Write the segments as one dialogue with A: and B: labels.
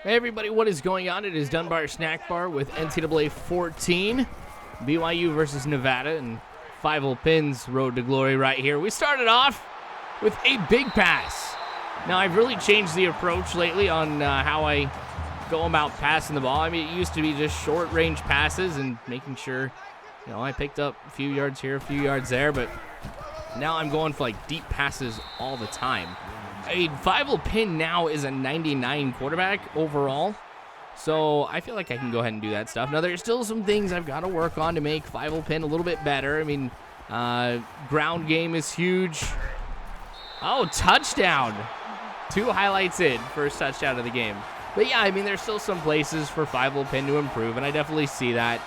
A: Hey everybody, what is going on? It is Dunbar Snack Bar with NCAA 14, BYU versus Nevada, and Fievel pins road to glory right here. We started off with a big pass. Now, I've really changed the approach lately on how I go about passing the ball. I mean, it used to be just short-range passes and making sure, I picked up a few yards here, a few yards there, but now I'm going for, deep passes all the time. A Fievel pin now is a 99 quarterback overall, so I feel like I can go ahead and do that stuff. Now, there's still some things I've got to work on to make Fievel pin a little bit better. I mean, ground game is huge. Oh, touchdown. 2 highlights in, first touchdown of the game. But yeah, I mean, there's still some places for Fievel pin to improve, and I definitely see that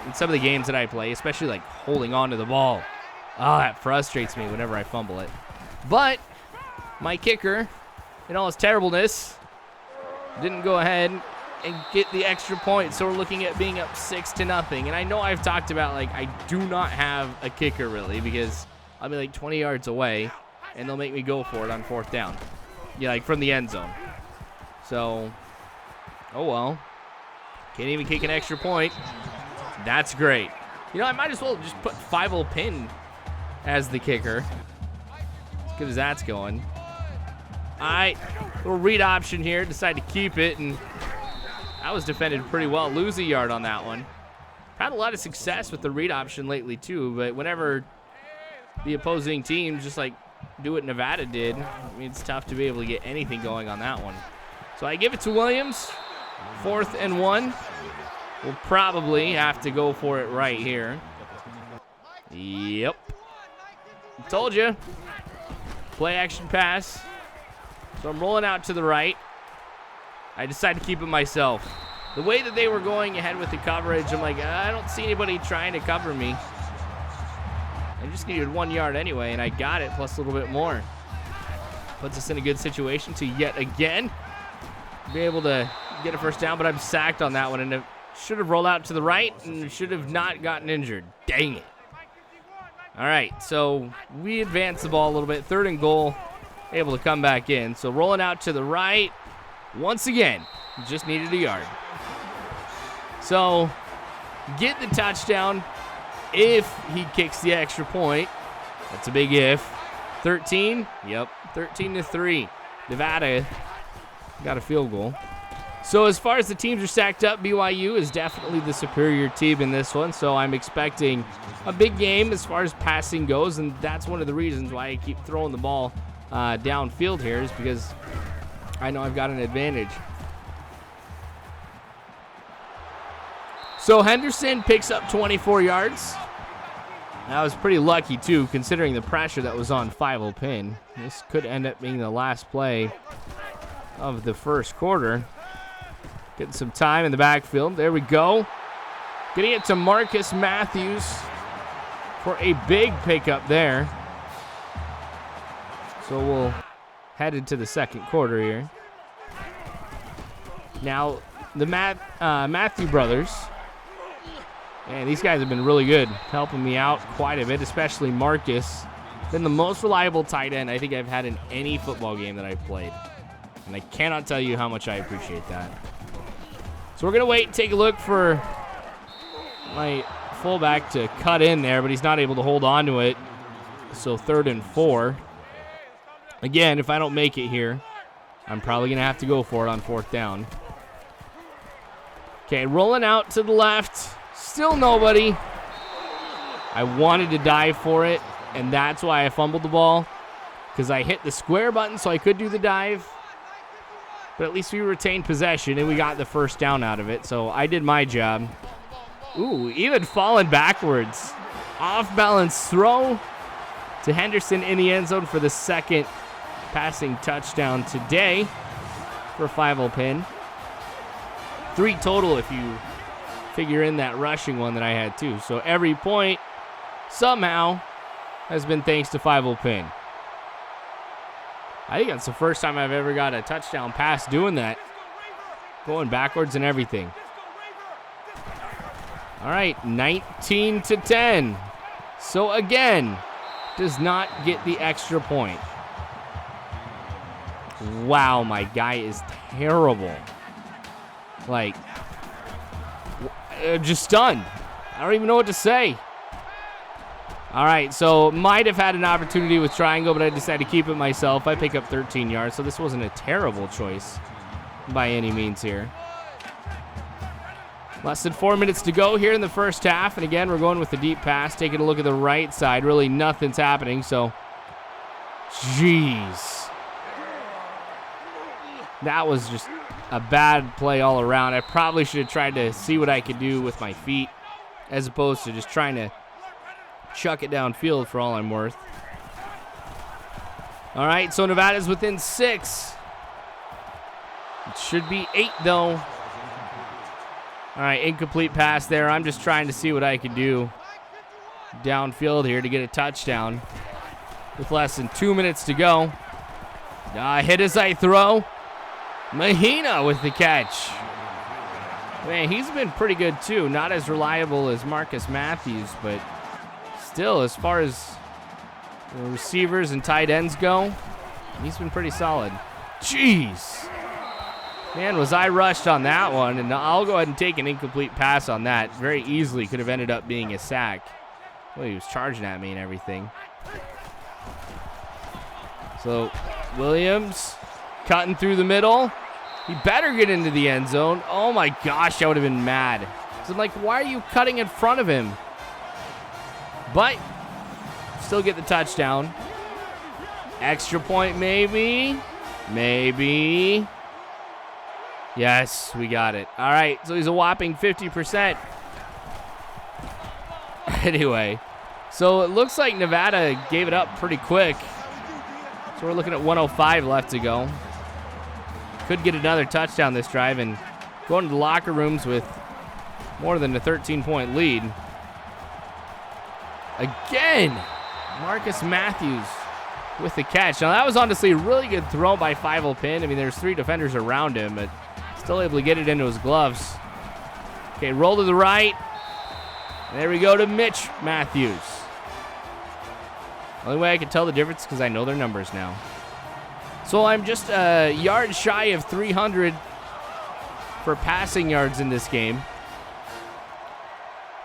A: in some of the games that I play, especially holding on to the ball. Oh, that frustrates me whenever I fumble it. But my kicker, in all his terribleness, didn't go ahead and get the extra point. So we're looking at being up 6-0. And I know I've talked about, I do not have a kicker, really, because I'll be 20 yards away, and they'll make me go for it on 4th down. Yeah, from the end zone. So, oh well. Can't even kick an extra point. That's great. I might as well just put Fievel pin as the kicker. As good as that's going. Little read option here. Decide to keep it, and that was defended pretty well. Lose a yard on that one. Had a lot of success with the read option lately, too, but whenever the opposing team just, do what Nevada did, I mean, it's tough to be able to get anything going on that one. So I give it to Williams. 4th and 1. We'll probably have to go for it right here. Yep. Told you. Play action pass. So I'm rolling out to the right. I decided to keep it myself. The way that they were going ahead with the coverage, I'm I don't see anybody trying to cover me. I just needed 1 yard anyway, and I got it, plus a little bit more. Puts us in a good situation to yet again be able to get a first down, but I'm sacked on that one, and it should have rolled out to the right and should have not gotten injured. Dang it. All right, so we advance the ball a little bit. 3rd and goal, able to come back in. So rolling out to the right once again. Just needed a yard. So get the touchdown if he kicks the extra point. That's a big if. 13? Yep, 13-3. Nevada got a field goal. So as far as the teams are stacked up, BYU is definitely the superior team in this one. So I'm expecting a big game as far as passing goes, and that's one of the reasons why I keep throwing the ball downfield here, is because I know I've got an advantage. So Henderson picks up 24 yards. I was pretty lucky, too, considering the pressure that was on Fievel pin. This could end up being the last play of the first quarter. Getting some time in the backfield. There we go. Getting it to Marcus Matthews for a big pickup there. So we'll head into the second quarter here. Now, the Matthew brothers, man, these guys have been really good, helping me out quite a bit, especially Marcus. Been the most reliable tight end I think I've had in any football game that I've played. And I cannot tell you how much I appreciate that. So we're going to wait and take a look for my fullback to cut in there, but he's not able to hold on to it. So 3rd and 4. Again, if I don't make it here, I'm probably going to have to go for it on 4th down. Okay, rolling out to the left. Still nobody. I wanted to dive for it, and that's why I fumbled the ball, because I hit the square button so I could do the dive. But at least we retained possession, and we got the first down out of it, so I did my job. Ooh, even falling backwards. Off-balance throw to Henderson in the end zone for the 2nd passing touchdown today for Fievel pin. 3 total if you figure in that rushing one that I had too. So every point somehow has been thanks to Fievel pin. I think that's the first time I've ever got a touchdown pass doing that. Going backwards and everything. All right, 19-10. So again, does not get the extra point. Wow, my guy is terrible. Like, just stunned. I don't even know what to say. All right, so might have had an opportunity with triangle, but I decided to keep it myself. I pick up 13 yards, so this wasn't a terrible choice by any means here. Less than 4 minutes to go here in the first half, and again, we're going with the deep pass, taking a look at the right side. Really nothing's happening, so jeez. That was just a bad play all around. I probably should have tried to see what I could do with my feet as opposed to just trying to chuck it downfield for all I'm worth. All right, so Nevada's within 6. It should be 8, though. All right, incomplete pass there. I'm just trying to see what I can do downfield here to get a touchdown with less than 2 minutes to go. Hit as I throw. Mahina with the catch. Man, he's been pretty good, too. Not as reliable as Marcus Matthews, but still, as far as receivers and tight ends go, he's been pretty solid. Jeez. Man, was I rushed on that one, and I'll go ahead and take an incomplete pass on that. Very easily could have ended up being a sack. Well, he was charging at me and everything. So, Williams cutting through the middle. He better get into the end zone. Oh my gosh, I would have been mad. So I'm like, why are you cutting in front of him? But still get the touchdown. Extra point, maybe. Maybe. Yes, we got it. All right, so he's a whopping 50%. Anyway, so it looks like Nevada gave it up pretty quick. So we're looking at 1:05 left to go. Could get another touchdown this drive and go into the locker rooms with more than a 13-point lead. Again, Marcus Matthews with the catch. Now, that was honestly a really good throw by Fievel Pin. I mean, there's 3 defenders around him, but still able to get it into his gloves. Okay, roll to the right. And there we go to Mitch Matthews. Only way I can tell the difference is because I know their numbers now. So I'm just a yard shy of 300 for passing yards in this game.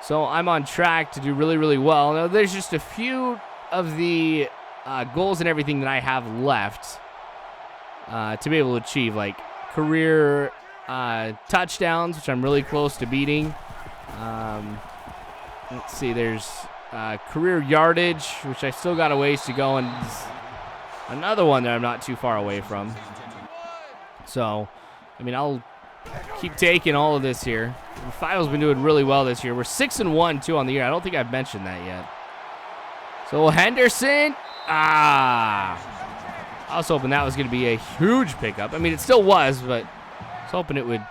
A: So I'm on track to do really, really well. Now, there's just a few of the goals and everything that I have left to be able to achieve, like career touchdowns, which I'm really close to beating. Let's see, there's career yardage, which I still got a ways to go, and another one that I'm not too far away from. So, I mean, I'll keep taking all of this here. Fievel's been doing really well this year. We're 6-1, too, on the year. I don't think I've mentioned that yet. So, Henderson. I was hoping that was going to be a huge pickup. I mean, it still was, but I was hoping it would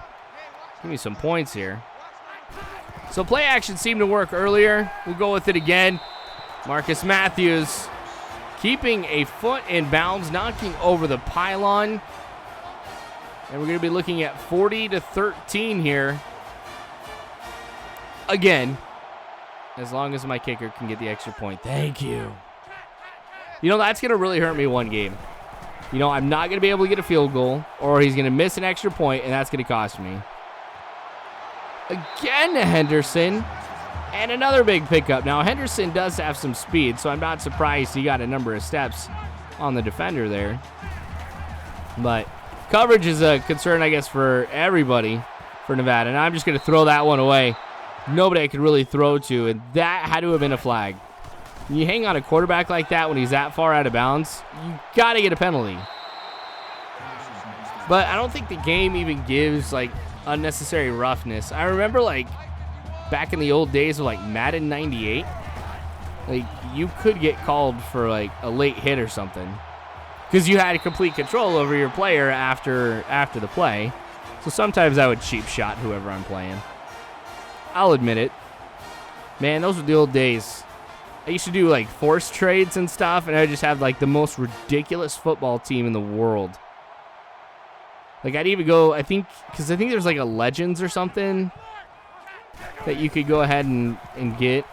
A: give me some points here. So, play action seemed to work earlier. We'll go with it again. Marcus Matthews keeping a foot in bounds, knocking over the pylon. And we're going to be looking at 40-13 here. Again, as long as my kicker can get the extra point. Thank you. You know, that's going to really hurt me one game. You know, I'm not going to be able to get a field goal, or he's going to miss an extra point, and that's going to cost me. Again to Henderson. And another big pickup. Now, Henderson does have some speed, so I'm not surprised he got a number of steps on the defender there. But coverage is a concern, I guess, for everybody for Nevada. And I'm just going to throw that one away. Nobody I could really throw to, and that had to have been a flag. When you hang on a quarterback like that when he's that far out of bounds, you got to get a penalty. But I don't think the game even gives, like, unnecessary roughness. I remember, like, back in the old days of, like, Madden 98, like, you could get called for, like, a late hit or something because you had complete control over your player after the play. So sometimes I would cheap shot whoever I'm playing. I'll admit it. Man, those were the old days. I used to do, like, force trades and stuff, and I just have, like, the most ridiculous football team in the world. Like, I'd even go, I think there's, like, a Legends or something that you could go ahead and get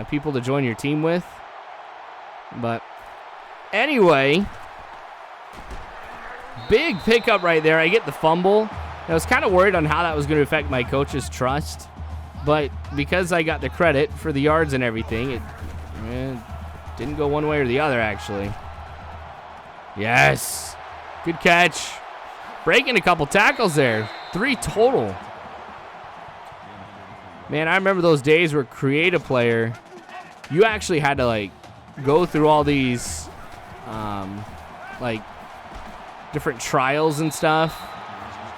A: people to join your team with. But anyway, big pickup right there. I get the fumble. I was kind of worried on how that was going to affect my coach's trust, but because I got the credit for the yards and everything, it didn't go one way or the other, actually. Yes. Good catch. Breaking a couple tackles there. 3 total. Man, I remember those days where create a player, you actually had to, like, go through all these, like, different trials and stuff.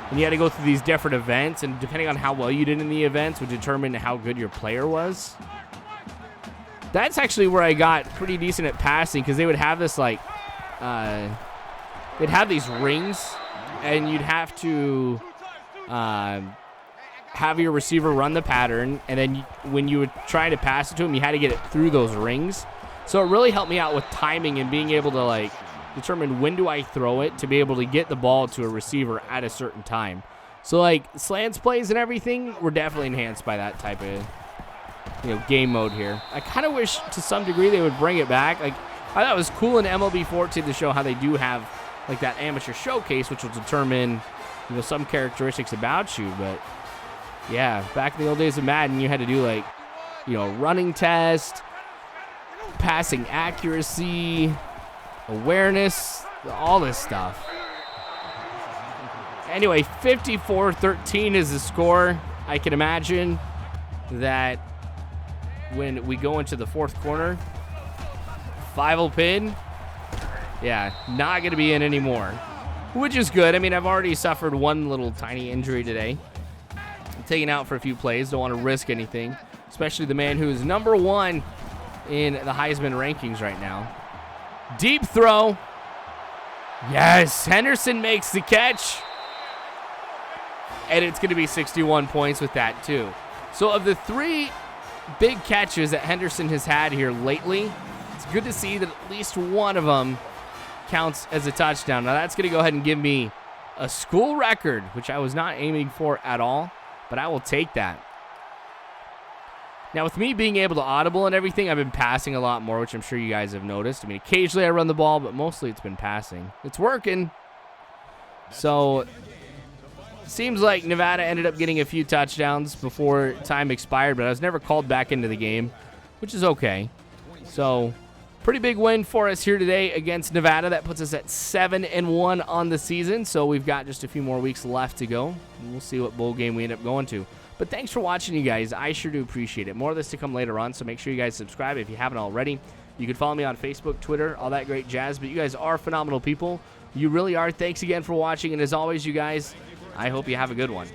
A: And you had to go through these different events, and depending on how well you did in the events would determine how good your player was. That's actually where I got pretty decent at passing, because they would have this, like, they'd have these rings, and you'd have to have your receiver run the pattern, and then when you would try to pass it to him, you had to get it through those rings. So it really helped me out with timing and being able to, like, determine when do I throw it to be able to get the ball to a receiver at a certain time. So, like, slants plays and everything were definitely enhanced by that type of, game mode here. I kind of wish to some degree they would bring it back. Like, I thought it was cool in MLB 14 to show how they do have, like, that amateur showcase, which will determine, some characteristics about you. But, yeah, back in the old days of Madden, you had to do, like, running test, passing accuracy, awareness, all this stuff. Anyway, 54-13 is the score. I can imagine that when we go into the fourth quarter, Fievel pin, not going to be in anymore, which is good. I mean, I've already suffered one little tiny injury today. I'm taken out for a few plays. Don't want to risk anything, especially the man who is number 1 in the Heisman rankings right now. Deep throw. Yes, Henderson makes the catch. And it's going to be 61 points with that, too. So of the 3 big catches that Henderson has had here lately, it's good to see that at least one of them counts as a touchdown. Now, that's going to go ahead and give me a school record, which I was not aiming for at all, but I will take that. Now, with me being able to audible and everything, I've been passing a lot more, which I'm sure you guys have noticed. I mean, occasionally I run the ball, but mostly it's been passing. It's working. So, seems like Nevada ended up getting a few touchdowns before time expired, but I was never called back into the game, which is okay. So, pretty big win for us here today against Nevada. That puts us at 7-1 on the season, so we've got just a few more weeks left to go. And we'll see what bowl game we end up going to. But thanks for watching, you guys. I sure do appreciate it. More of this to come later on, so make sure you guys subscribe if you haven't already. You can follow me on Facebook, Twitter, all that great jazz. But you guys are phenomenal people. You really are. Thanks again for watching. And as always, you guys, I hope you have a good one.